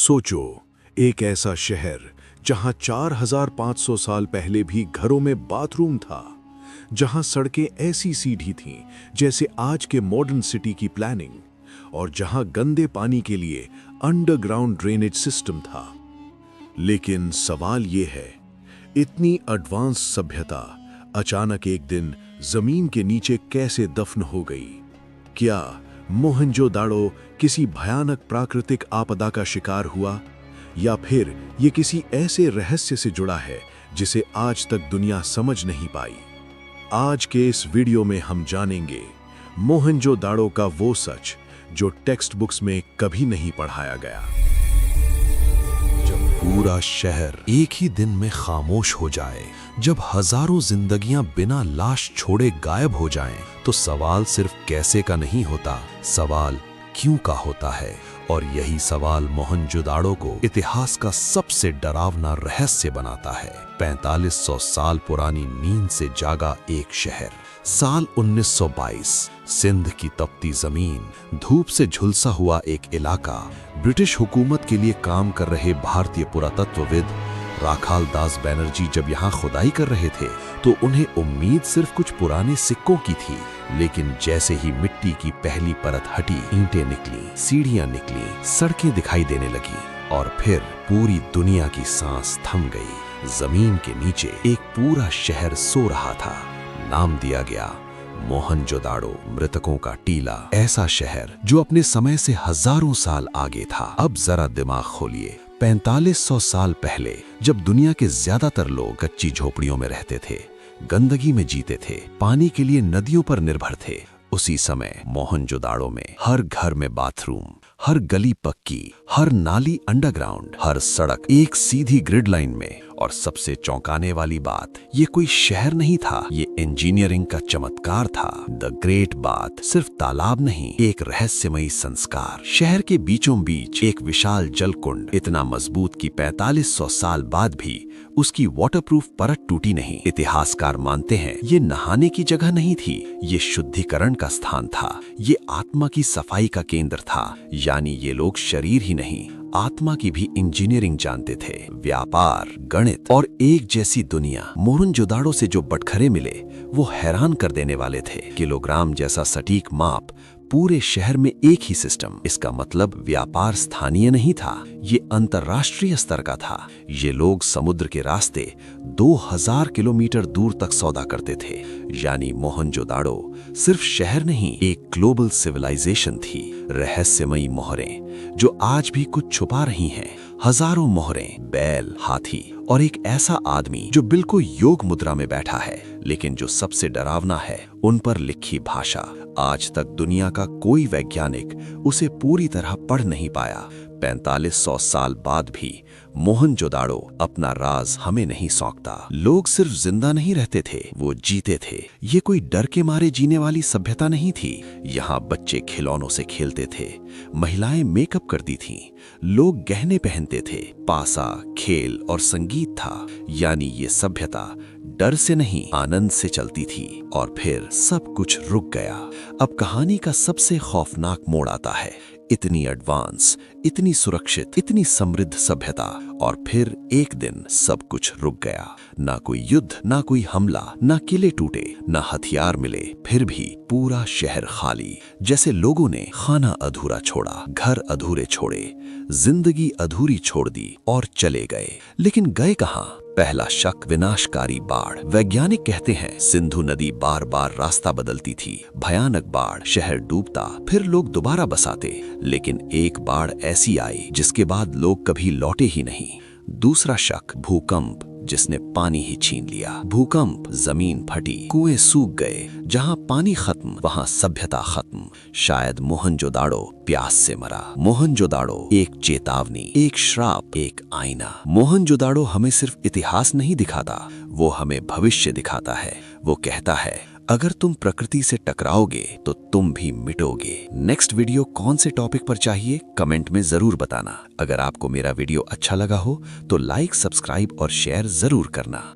सोचो, एक ऐसा शहर जहां 4500 साल पहले भी घरों में बाथरूम था, जहां सड़कें ऐसी सीधी थीं जैसे आज के मॉडर्न सिटी की प्लानिंग, और जहां गंदे पानी के लिए अंडरग्राउंड ड्रेनेज सिस्टम था। लेकिन सवाल ये है, इतनी एडवांस सभ्यता अचानक एक दिन जमीन के नीचे कैसे दफन हो गई? क्या मोहनजोदाड़ो किसी भयानक प्राकृतिक आपदा का शिकार हुआ, या फिर ये किसी ऐसे रहस्य से जुड़ा है जिसे आज तक दुनिया समझ नहीं पाई? आज के इस वीडियो में हम जानेंगे मोहनजोदाड़ो का वो सच जो टेक्स्ट बुक्स में कभी नहीं पढ़ाया गया। जब पूरा शहर एक ही दिन में खामोश हो जाए, जब हजारों जिंदगियां बिना लाश छोड़े गायब हो जाएं, तो सवाल सिर्फ कैसे का नहीं होता, सवाल क्यों का होता है। और यही सवाल मोहनजोदाड़ो को इतिहास का सबसे डरावना रहस्य बनाता है। 4500 साल पुरानी नींद से जागा एक शहर। साल 1922, सिंध की तपती जमीन, धूप से झुलसा हुआ एक इलाका। ब्रिटिश हुकूमत के लिए काम कर रहे भारतीय पुरातत्वविद राखाल दास बैनर्जी जब यहाँ खुदाई कर रहे थे तो उन्हें उम्मीद सिर्फ कुछ पुराने सिक्कों की थी। लेकिन जैसे ही मिट्टी की पहली परत हटी, ईंटें निकली, सीढ़ियां निकली, सड़कें दिखाई देने लगी, और फिर पूरी दुनिया की सांस थम गई। जमीन के नीचे एक पूरा शहर सो रहा था। नाम दिया गया मोहनजोदाड़ो, मृतकों का टीला। ऐसा शहर जो अपने समय से हजारों साल आगे था। अब जरा दिमाग खोलिए, 4500 साल पहले जब दुनिया के ज्यादातर लोग कच्ची झोपड़ियों में रहते थे, गंदगी में जीते थे, पानी के लिए नदियों पर निर्भर थे, उसी समय मोहनजोदाड़ो में हर घर में बाथरूम, हर गली पक्की, हर नाली अंडरग्राउंड, हर सड़क एक सीधी ग्रिड लाइन में। और सबसे चौंकाने वाली बात, ये कोई शहर नहीं था, ये इंजीनियरिंग का चमत्कार था। द ग्रेट बाथ सिर्फ तालाब नहीं, एक रहस्यमयी संस्कार। शहर के बीचों बीच एक विशाल जलकुंड, इतना मजबूत कि 4500 साल बाद भी उसकी वाटरप्रूफ परत टूटी नहीं। इतिहासकार मानते हैं ये नहाने की जगह नहीं थी, ये शुद्धिकरण का स्थान था, ये आत्मा की सफाई का केंद्र था। यानी ये लोग शरीर ही नहीं, आत्मा की भी इंजीनियरिंग जानते थे। व्यापार, गणित और एक जैसी दुनिया। मोहनजोदाड़ो से जो बटखरे मिले वो हैरान कर देने वाले थे। किलोग्राम जैसा सटीक माप, पूरे शहर में एक ही सिस्टम। इसका मतलब व्यापार स्थानीय नहीं था, ये अंतर्राष्ट्रीय स्तर का था। ये लोग समुद्र के रास्ते 2000 किलोमीटर दूर तक सौदा करते थे। यानी मोहनजोदाड़ो सिर्फ शहर नहीं, एक ग्लोबल सिविलाइजेशन थी। रहस्यमयी मोहरें जो आज भी कुछ छुपा रही हैं। हजारों मोहरें, बैल, हाथी और एक ऐसा आदमी जो बिल्कुल योग मुद्रा में बैठा है। लेकिन जो सबसे डरावना है, उन पर लिखी भाषा। आज तक दुनिया का कोई वैज्ञानिक उसे पूरी तरह पढ़ नहीं पाया। 4500 साल बाद भी मोहनजोदाड़ो अपना राज हमें नहीं सौंपता। लोग सिर्फ जिंदा नहीं रहते थे, वो जीते थे। ये कोई डर के मारे जीने वाली सभ्यता नहीं थी। यहाँ बच्चे खिलौनों से खेलते थे, महिलाएं मेकअप करती थीं, लोग गहने पहनते थे, पासा, खेल और संगीत था। यानी ये सभ्यता डर से नहीं, आनंद से चलती थी। और फिर सब कुछ रुक गया। अब कहानी का सबसे खौफनाक मोड़ आता है। इतनी एडवांस, इतनी सुरक्षित, इतनी समृद्ध सभ्यता, और फिर एक दिन सब कुछ रुक गया। ना कोई युद्ध, ना कोई हमला, ना किले टूटे, ना हथियार मिले, फिर भी पूरा शहर खाली। जैसे लोगों ने खाना अधूरा छोड़ा, घर अधूरे छोड़े, जिंदगी अधूरी छोड़ दी और चले गए। लेकिन गए कहां? पहला शक, विनाशकारी बाढ़। वैज्ञानिक कहते हैं सिंधु नदी बार बार रास्ता बदलती थी। भयानक बाढ़, शहर डूबता, फिर लोग दोबारा बसाते। लेकिन एक बाढ़ ऐसी आई जिसके बाद लोग कभी लौटे ही नहीं। दूसरा शक, भूकंप, जिसने पानी ही छीन लिया। भूकंप, जमीन फटी, कुएं सूख गए। जहां पानी खत्म, वहां सभ्यता खत्म। शायद मोहनजोदाड़ो प्यास से मरा। मोहनजोदाड़ो एक चेतावनी, एक श्राप, एक आईना। मोहनजोदाड़ो हमें सिर्फ इतिहास नहीं दिखाता, वो हमें भविष्य दिखाता है। वो कहता है, अगर तुम प्रकृति से टकराओगे तो तुम भी मिटोगे। नेक्स्ट वीडियो कौन से टॉपिक पर चाहिए, कमेंट में जरूर बताना। अगर आपको मेरा वीडियो अच्छा लगा हो तो लाइक, सब्सक्राइब और शेयर जरूर करना।